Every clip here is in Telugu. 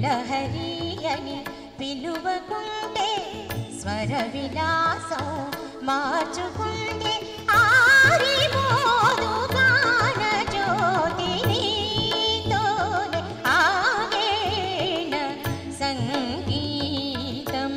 లహరియని పిలువకుంటే స్వర విలాసం మార్చుకుంటే ఆరిపోదు గాన జ్యోతి నీతోనే ఆగేన సంగీతం.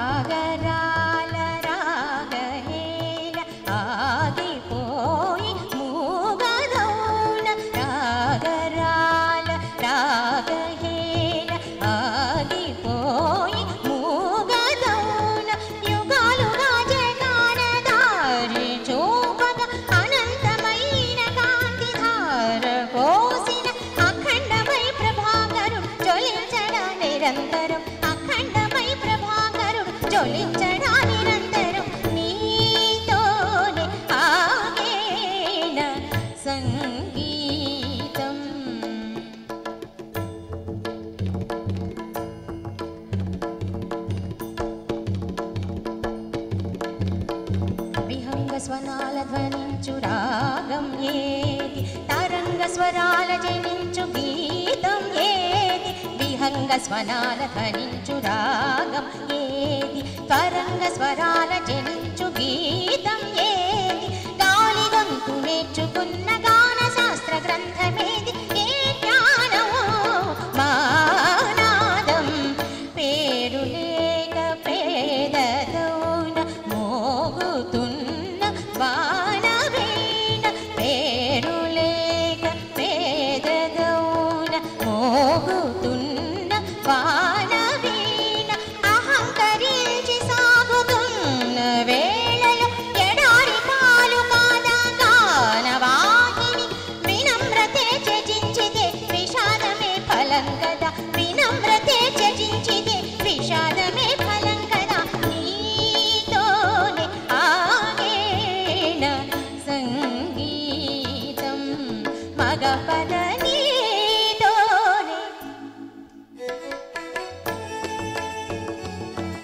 సాగరాల రాగహేళ ఆగిపోయి మూగదౌన రాగరాల రాగహేళ ఆగిపోయి మూగదౌన యుగాలుగా జగానదారి చూపగా అనంతమైన కాంతిధార కోసిన అఖండమై ప్రభాకరుడు జ్వలించడా నిరంతరం అఖండమై ప్రభాకరుడు జ్వలించడా నిరంతరం నీతోనే ఆగేన సంగీతం. విహంగ స్వనాల ధ్వనించు రాగం ఏది తరంగ స్వరాల జనించు గీతం ఏది విహంగ స్వనాల ధ్వనించు రాగం ఏది తరంగ స్వరాల జనించు గీతం ఏది గాలి గొంతు నేర్చుకున్న గాన శాస్త్ర గ్రంథమేది ఏ జ్ఞానమో మానాదం పేరు లేక పేదదౌన మోగుతున్న వానవీణ పేరు లేక పేదదౌన మోగుతున్న వానవీణ అహంకరించి సాగుతున్న వేళలో ఎడారి పాలు కాదా గానవాహిని వినమ్రతే త్యజించితే విషాదమే ఫలం కదా వినమ్రతే త్యజించితే విషాదమే ఫలం కదా నీతోనే ఆగేన సంగీతం మగ పద నీతోనే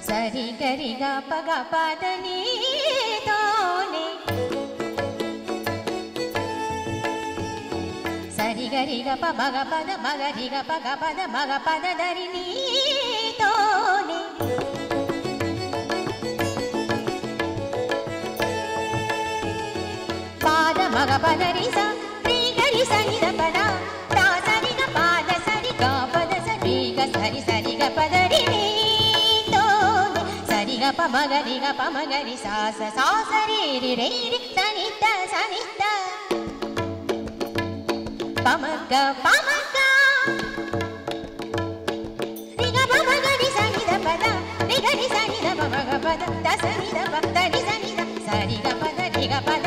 సరి గరిగా పగ పద నీతోనే సరి గరిగ పగ పద మగరిగ పగ పద మగ పద దరి నీతోనే పాద మగ పద రిస రి గరి సని ద పద తా సరి గ పాద సరి గ పద సరి గ సరి సరి గ పద రి నీతోనే సరి గ ప మగరి గ ప మగరి సా స సా సరి రి రే రి సని త సని త పమగ పమగ రిగ పమగ రి సని ద పద రి గ రి సని ద పమగ పద త సని ద ప త రి సని ద సరి గ పద రి గ పద